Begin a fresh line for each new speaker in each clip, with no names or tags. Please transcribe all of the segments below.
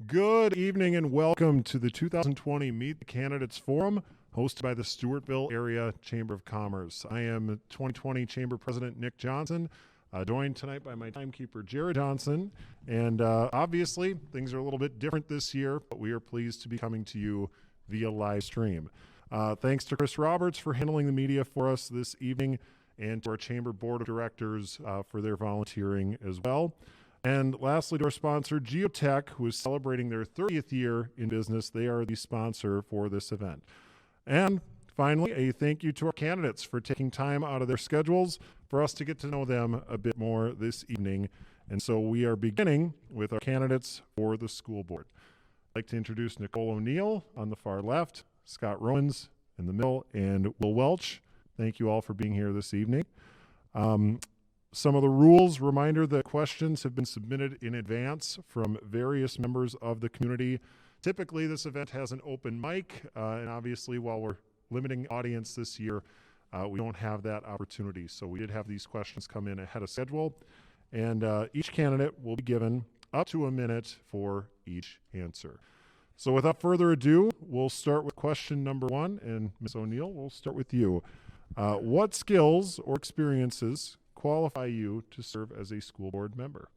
Good evening and welcome to the 2020 Meet the Candidates Forum, hosted by the Stewartville Area Chamber of Commerce. I am 2020 Chamber President Nick Johnson, joined tonight by my timekeeper Jared Johnson. And obviously, things are a little bit different this year, but we are pleased to be coming to you via live stream. Thanks to Chris Roberts for handling the media for us this evening, and to our Chamber Board of Directors for their volunteering as well. And lastly, to our sponsor, Geotech, who is celebrating their 30th year in business. They are the sponsor for this event. And finally, a thank you to our candidates for taking time out of their schedules for us to get to know them a bit more this evening. And so we are beginning with our candidates for the school board. I'd like to introduce Nicole O'Neill on the far left, Scott Rowans in the middle, and Will Welch. Thank you all for being here this evening. Some of the rules, reminder that questions have been submitted in advance from various members of the community. Typically, this event has an open mic, and obviously, while we're limiting audience this year, we don't have that opportunity. So we did have these questions come in ahead of schedule, and each candidate will be given up to a minute for each answer. So without further ado, we'll start with question number one, and Ms. O'Neill, we'll start with you. What skills or experiences qualify you to serve as a school board member?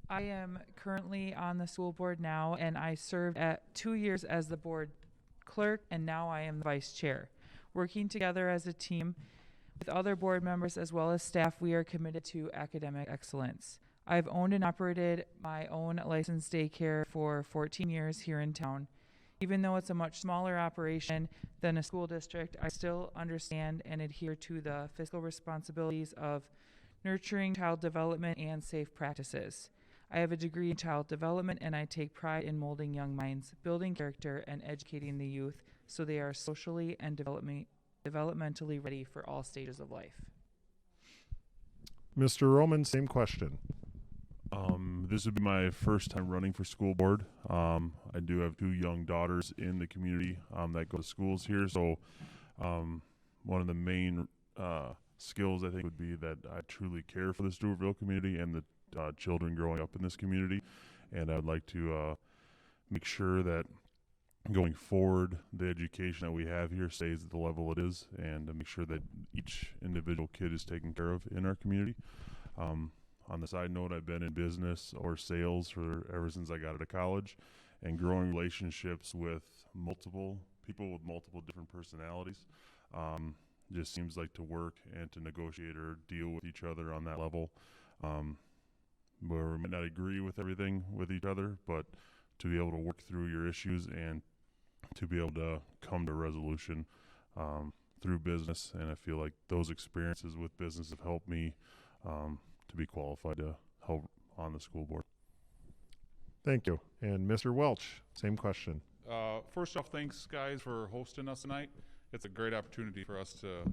I am currently on the school board now, and I served at 2 years as the board clerk, and now I am the vice chair. Working together as a team with other board members as well as staff, we are committed to academic excellence. I've owned and operated my own licensed daycare for 14 years here in town. Even though it's a much smaller operation than a school district, I still understand and adhere to the fiscal responsibilities of nurturing child development and safe practices. I have a degree in child development, and I take pride in molding young minds, building character, and educating the youth so they are socially and developmentally ready for all stages of life.
Mr. Roman, same question.
This would be my first time running for school board. I do have 2 young daughters in the community that go to schools here. So one of the main skills I think would be that I truly care for the Stewartville community and the children growing up in this community. And I would like to make sure that going forward, the education that we have here stays at the level it is, and to make sure that each individual kid is taken care of in our community. On the side note, I've been in business or sales for ever since I got out of college, and growing relationships with multiple people with multiple different personalities just seems like to work and to negotiate or deal with each other on that level, where we might not agree with everything with each other, but to be able to work through your issues and to be able to come to a resolution through business. And I feel like those experiences with business have helped me to be qualified to help on the school board.
Thank you. And Mr. Welch, same question.
First off, thanks guys for hosting us tonight. It's a great opportunity for us to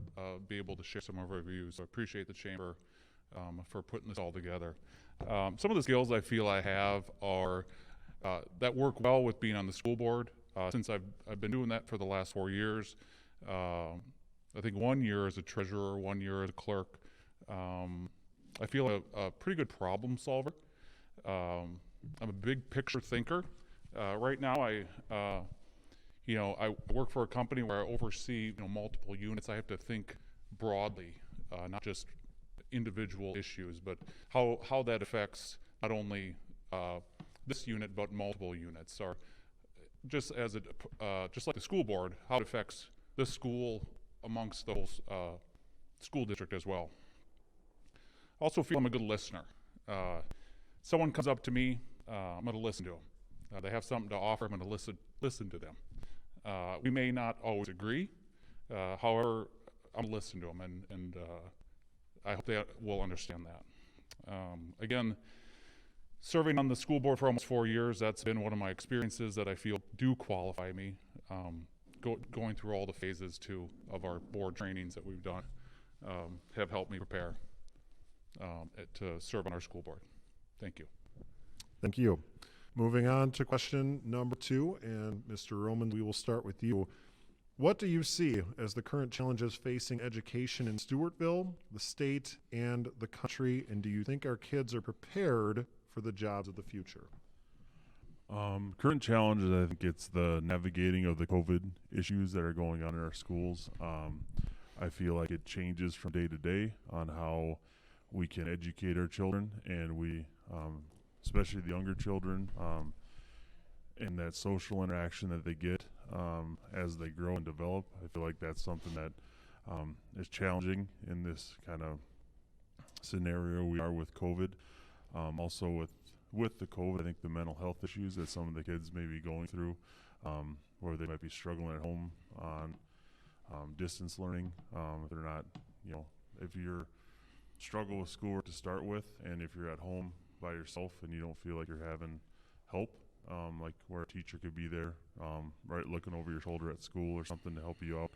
be able to share some of our views. So I appreciate the chamber for putting this all together. Some of the skills I feel I have are that work well with being on the school board. Since I've been doing that for the last 4 years. I think 1 year as a treasurer, 1 year as a clerk. I feel a pretty good problem solver. I'm a big picture thinker. Right now, I work for a company where I oversee multiple units. I have to think broadly, not just individual issues, but how that affects not only this unit but multiple units, or just like the school board, how it affects the school amongst the whole school district as well. Also feel I'm a good listener. Someone comes up to me, I'm going to listen to them. They have something to offer, I'm going to listen to them. We may not always agree, however, I'm going to listen to them, and I hope they will understand that. Again, serving on the school board for almost 4 years, that's been one of my experiences that I feel do qualify me. Going through all the phases too of our board trainings that we've done have helped me prepare to serve on our school board. Thank you.
Thank you. Moving on to question number 2, and Mr. Roman, we will start with you. What do you see as the current challenges facing education in Stewartville, the state, and the country, and do you think our kids are prepared for the jobs of the future?
Current challenges, I think it's the navigating of the COVID issues that are going on in our schools. I feel like it changes from day to day on how we can educate our children, and we, especially the younger children, and that social interaction that they get as they grow and develop. I feel like that's something that is challenging in this kind of scenario we are with COVID. Also with the COVID, I think the mental health issues that some of the kids may be going through, where they might be struggling at home on distance learning. If they're not, if you're struggle with schoolwork to start with, and if you're at home by yourself and you don't feel like you're having help, like where a teacher could be there, right, looking over your shoulder at school or something to help you out,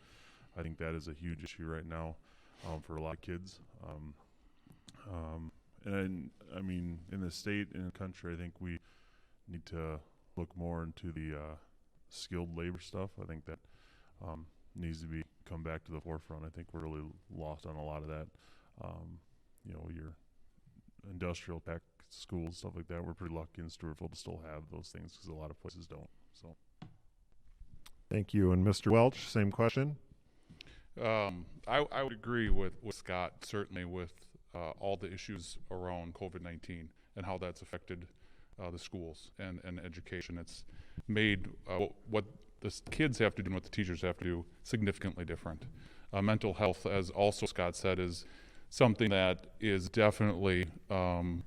I think that is a huge issue right now for a lot of kids. And I mean, in the state and the country, I think we need to look more into the skilled labor stuff. I think that needs to come back to the forefront. I think we're really lost on a lot of that. Your industrial tech schools, stuff like that. We're pretty lucky in Stewartville to still have those things because a lot of places don't. So,
Thank you. And Mr. Welch, same question.
I would agree with Scott, certainly with all the issues around COVID-19 and how that's affected the schools and education. It's made what the kids have to do and what the teachers have to do significantly different. Mental health, as also Scott said, is something that is definitely an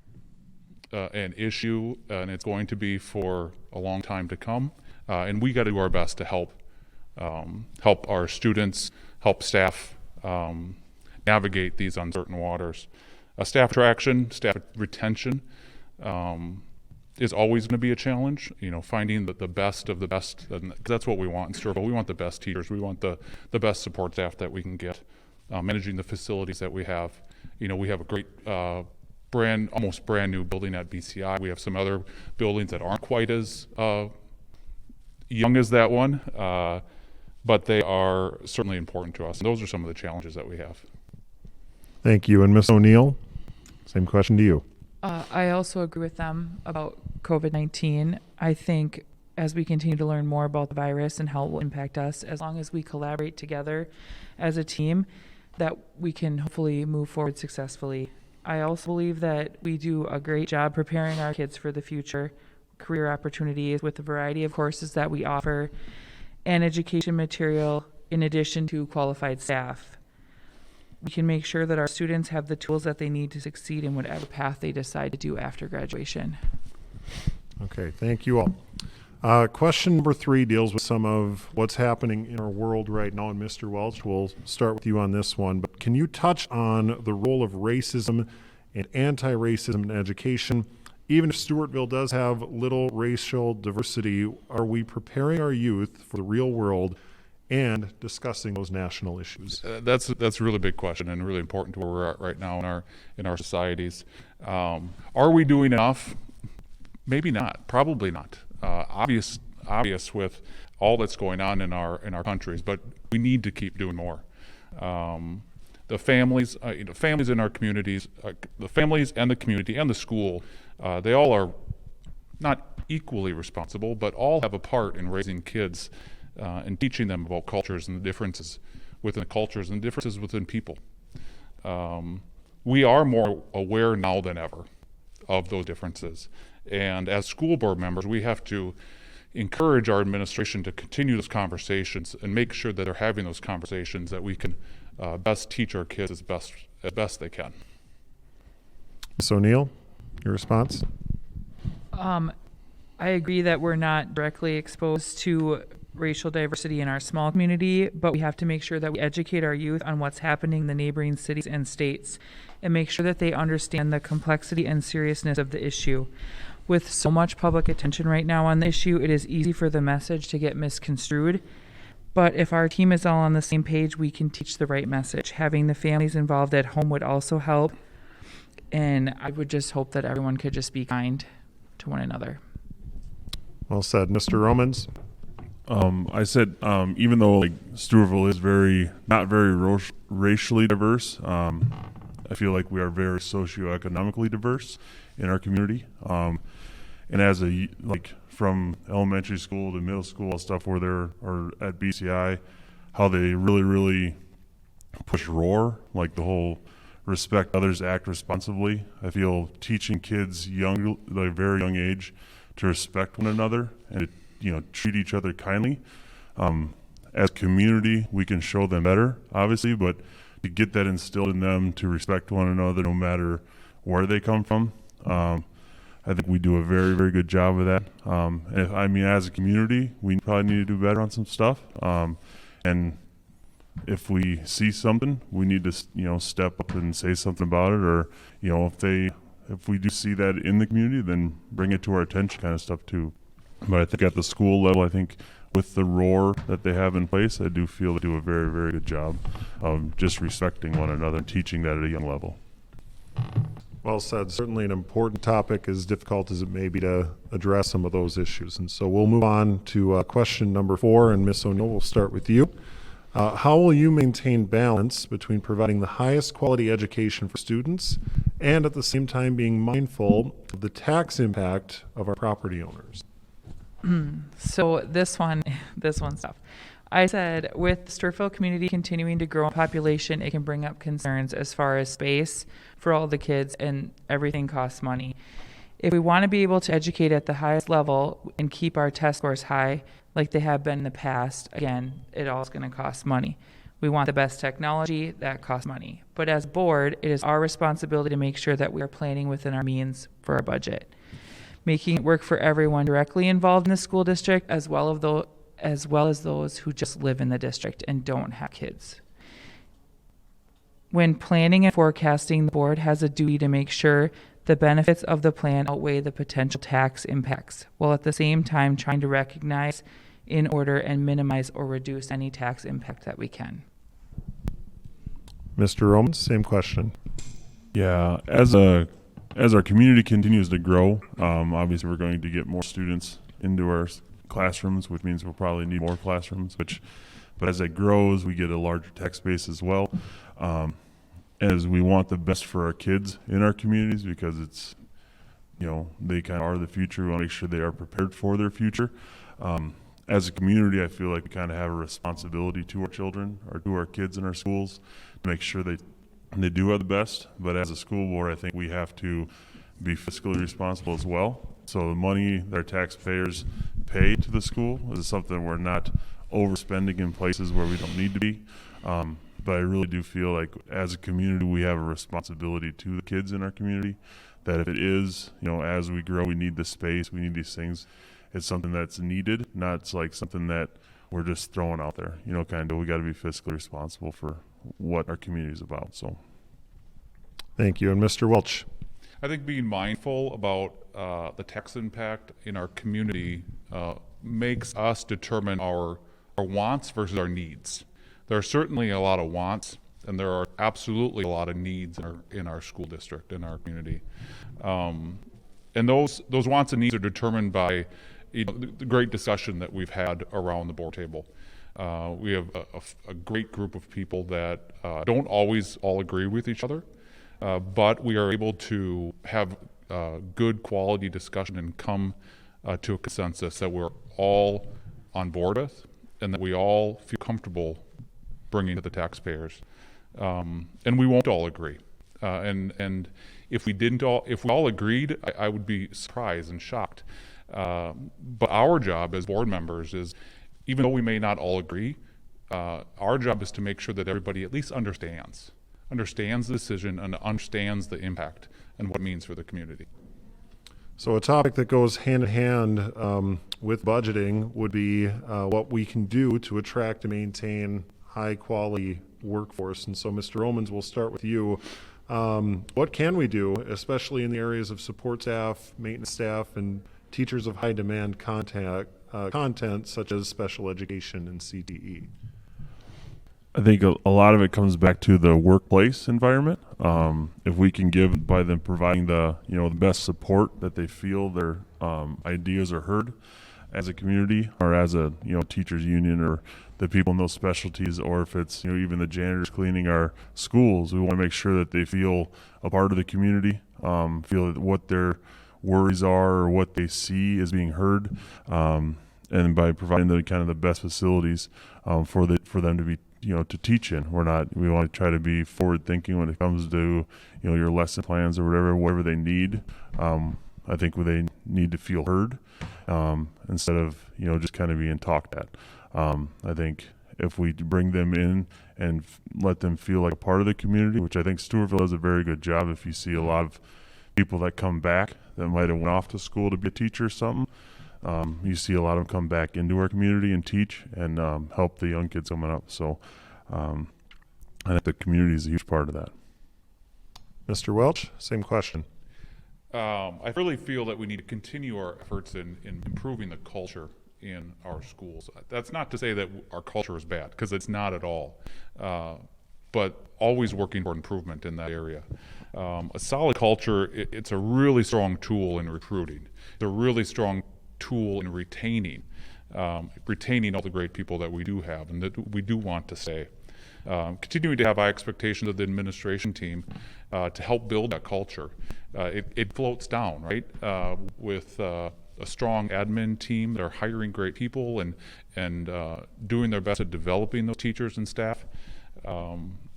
issue, and it's going to be for a long time to come. And we got to do our best to help our students, help staff navigate these uncertain waters. Staff attraction, staff retention is always going to be a challenge. Finding the best of the best, and that's what we want in Stewartville. We want the best teachers. We want the best support staff that we can get. Managing the facilities that we have. We have a great almost brand new building at BCI. We have some other buildings that aren't quite as young as that one, but they are certainly important to us. And those are some of the challenges that we have.
Thank you. And Ms. O'Neill, same question to you.
I also agree with them about COVID-19. I think as we continue to learn more about the virus and how it will impact us, as long as we collaborate together as a team, that we can hopefully move forward successfully. I also believe that we do a great job preparing our kids for the future, career opportunities with the variety of courses that we offer, and education material in addition to qualified staff. We can make sure that our students have the tools that they need to succeed in whatever path they decide to do after graduation.
Okay, thank you all. Question number 3 deals with some of what's happening in our world right now. And Mr. Welch, we'll start with you on this one. But can you touch on the role of racism and anti-racism in education? Even if Stewartville does have little racial diversity, are we preparing our youth for the real world and discussing those national issues?
That's a really big question and really important to where we're at right now in our societies. Are we doing enough? Maybe not. Probably not. Obvious with all that's going on in our countries, but we need to keep doing more. The families, families in our communities, the families and the community and the school, they all are not equally responsible, but all have a part in raising kids and teaching them about cultures and the differences within the cultures and differences within people. We are more aware now than ever of those differences. And as school board members, we have to encourage our administration to continue those conversations and make sure that they're having those conversations that we can best teach our kids as best they can.
Ms. O'Neill, your response?
I agree that we're not directly exposed to racial diversity in our small community, but we have to make sure that we educate our youth on what's happening in the neighboring cities and states and make sure that they understand the complexity and seriousness of the issue. With so much public attention right now on the issue, it is easy for the message to get misconstrued. But if our team is all on the same page, we can teach the right message. Having the families involved at home would also help. And I would just hope that everyone could just be kind to one another.
Well said. Mr. Romans?
I said, even though Stewartville is not very racially diverse, I feel like we are very socioeconomically diverse in our community. and as a like from elementary school to middle school and stuff where they're or at BCI, how they really push roar, like the whole respect others, act responsibly. I feel teaching kids young, like very young age, to respect one another and to, treat each other kindly. As a community, we can show them better, obviously, but to get that instilled in them to respect one another, no matter where they come from, I think we do a very good job of that. As a community, we probably need to do better on some stuff. And if we see something, we need to, step up and say something about it. Or, if we do see that in the community, then bring it to our attention, kind of stuff too. But I think at the school level, I think with the roar that they have in place, I do feel they do a very good job of just respecting one another and teaching that at a young level.
Well said. Certainly an important topic, as difficult as it may be to address some of those issues. And so we'll move on to question number 4, and Ms. O'Neill, we'll start with you. How will you maintain balance between providing the highest quality education for students and at the same time being mindful of the tax impact of our property owners?
So this one's tough. I said with the Stewartville community continuing to grow in population, it can bring up concerns as far as space for all the kids, and everything costs money. If we want to be able to educate at the highest level and keep our test scores high like they have been in the past, again, it all is going to cost money. We want the best technology, that costs money. But as a board, it is our responsibility to make sure that we are planning within our means for our budget, making it work for everyone directly involved in the school district, as well as those who just live in the district and don't have kids. When planning and forecasting, the board has a duty to make sure the benefits of the plan outweigh the potential tax impacts, while at the same time trying to recognize, in order, and minimize or reduce any tax impact that we can.
Mr. Roman, same question.
Yeah, as our community continues to grow, obviously we're going to get more students into our classrooms, which means we'll probably need more classrooms. But as it grows, we get a larger tax base as well. As we want the best for our kids in our communities, because it's, they kind of are the future. We want to make sure they are prepared for their future. As a community, I feel like we kind of have a responsibility to our children or to our kids in our schools to make sure they do have the best. But as a school board, I think we have to be fiscally responsible as well. So the money that our taxpayers pay to the school is something we're not overspending in places where we don't need to be. But I really do feel like as a community, we have a responsibility to the kids in our community, that if it is, as we grow, we need the space, we need these things. It's something that's needed, not like something that we're just throwing out there. We got to be fiscally responsible for what our community is about. So,
thank you. And Mr. Welch.
I think being mindful about the tax impact in our community makes us determine our wants versus our needs. There are certainly a lot of wants, and there are absolutely a lot of needs in our school district, in our community. And those wants and needs are determined by the great discussion that we've had around the board table. We have a great group of people that don't always all agree with each other, but we are able to have good quality discussion and come to a consensus that we're all on board with and that we all feel comfortable bringing to the taxpayers. And we won't all agree. And if we all agreed, I would be surprised and shocked. But our job as board members is, even though we may not all agree, our job is to make sure that everybody at least understands the decision and understands the impact and what it means for the community.
So a topic that goes hand in hand with budgeting would be what we can do to attract and maintain high quality workforce. And so Mr. Romans, we'll start with you. What can we do, especially in the areas of support staff, maintenance staff, and teachers of high demand content such as special education and CTE?
I think a lot of it comes back to the workplace environment. If we can give, by them providing the best support, that they feel their ideas are heard as a community, or as a teachers union, or the people in those specialties, or if it's even the janitors cleaning our schools, we want to make sure that they feel a part of the community, feel that what worries are or what they see is being heard, and by providing the kind of the best facilities for them to be to teach in. We want to try to be forward thinking when it comes to your lesson plans or whatever they need. I think they need to feel heard instead of just kind of being talked at. I think if we bring them in and let them feel like a part of the community, which I think Stewartville does a very good job. If you see a lot of people that come back that might have went off to school to be a teacher or something, you see a lot of them come back into our community and teach and help the young kids coming up. So I think the community is a huge part of that.
Mr. Welch, same question.
I really feel that we need to continue our efforts in improving the culture in our schools. That's not to say that our culture is bad, because it's not at all, but always working for improvement in that area. A solid culture, it's a really strong tool in recruiting. It's a really strong tool in retaining all the great people that we do have and that we do want to stay. Continuing to have high expectations of the administration team to help build that culture. It floats down, right? With a strong admin team that are hiring great people and doing their best at developing those teachers and staff.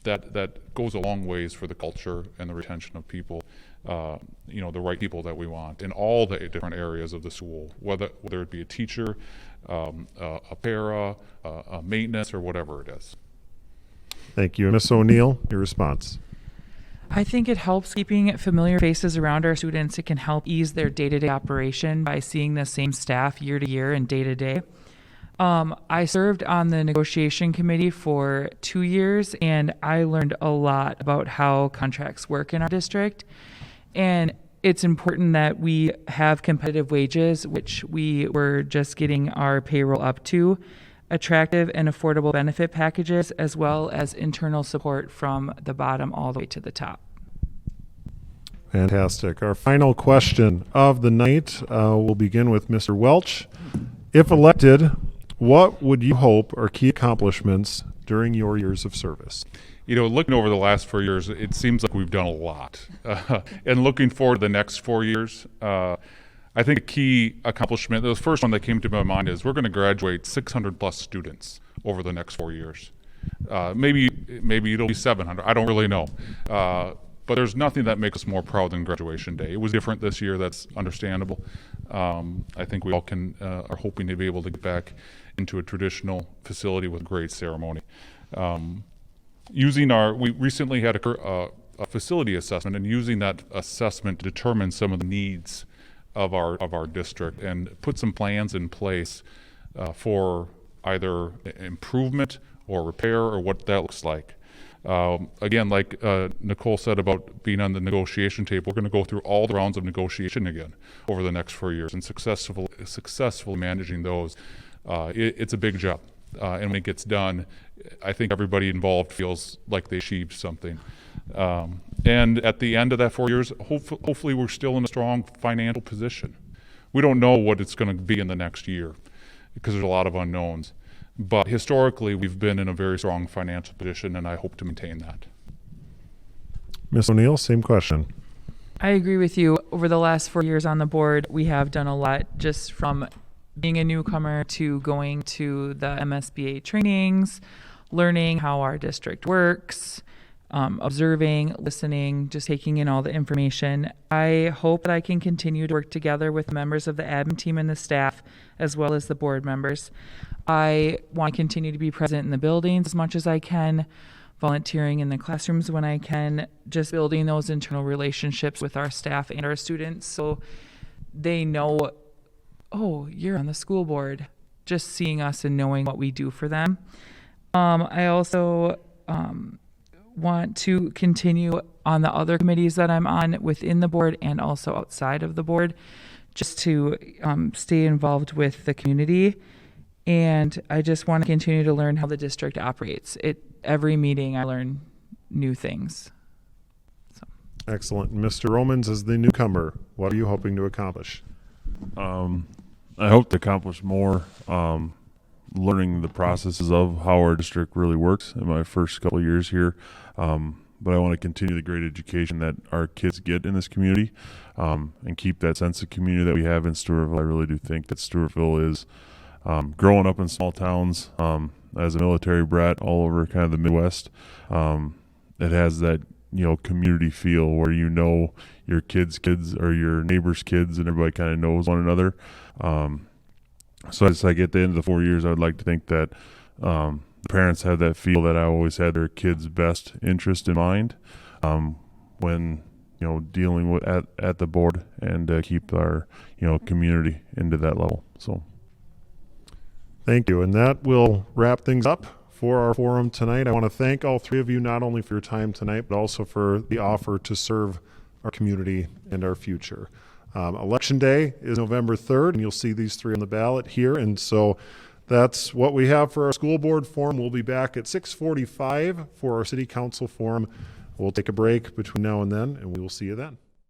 That goes a long ways for the culture and the retention of people, the right people that we want in all the different areas of the school, whether it be a teacher, a para, a maintenance, or whatever it is.
Thank you. Ms. O'Neill, your response.
I think it helps keeping familiar faces around our students. It can help ease their day-to-day operation by seeing the same staff year to year and day to day. I served on the negotiation committee for 2 years, and I learned a lot about how contracts work in our district. And it's important that we have competitive wages, which we were just getting our payroll up to, attractive and affordable benefit packages, as well as internal support from the bottom all the way to the top.
Fantastic. Our final question of the night will begin with Mr. Welch. If elected, what would you hope are key accomplishments during your years of service?
Looking over the last 4 years, it seems like we've done a lot. And looking forward to the next 4 years, I think a key accomplishment, the first one that came to my mind is we're going to graduate 600 plus students over the next 4 years. Maybe it'll be 700. I don't really know. But there's nothing that makes us more proud than graduation day. It was different this year. That's understandable. I think we all are hoping to be able to get back into a traditional facility with a great ceremony. We recently had a facility assessment, and using that assessment to determine some of the needs of our district and put some plans in place for either improvement or repair or what that looks like. Again, like Nicole said about being on the negotiation table, we're going to go through all the rounds of negotiation again over the next 4 years and successfully managing those. It's a big job, and when it gets done, I think everybody involved feels like they achieved something. And at the end of that 4 years, hopefully we're still in a strong financial position. We don't know what it's going to be in the next year because there's a lot of unknowns. But historically, we've been in a very strong financial position, and I hope to maintain that.
Ms. O'Neill, same question.
I agree with you. Over the last 4 years on the board, we have done a lot, just from being a newcomer to going to the MSBA trainings, learning how our district works, observing, listening, just taking in all the information. I hope that I can continue to work together with members of the admin team and the staff, as well as the board members. I want to continue to be present in the buildings as much as I can, volunteering in the classrooms when I can, just building those internal relationships with our staff and our students so they know, oh, you're on the school board, just seeing us and knowing what we do for them. I also want to continue on the other committees that I'm on within the board and also outside of the board, just to stay involved with the community. And I just want to continue to learn how the district operates. Every meeting I learn new things. So.
Excellent. Mr. Romans, as the newcomer, what are you hoping to accomplish?
I hope to accomplish more learning the processes of how our district really works in my first couple of years here. but I want to continue the great education that our kids get in this community, and keep that sense of community that we have in Stewartville. I really do think that Stewartville is, growing up in small towns, as a military brat all over kind of the Midwest, it has that, community feel where your kids or your neighbors' kids, and everybody kind of knows one another. So as I get to the end of the 4 years, I would like to think that the parents have that feel that I always had their kids' best interest in mind, when dealing with at the board, and keep our community into that level. So
Thank you. And that will wrap things up for our forum tonight. I want to thank all three of you, not only for your time tonight, but also for the offer to serve our community and our future. Election day is November 3rd, and you'll see these three on the ballot here. And so that's what we have for our school board forum. We'll be back at 6:45 for our city council forum. We'll take a break between now and then, and we will see you then.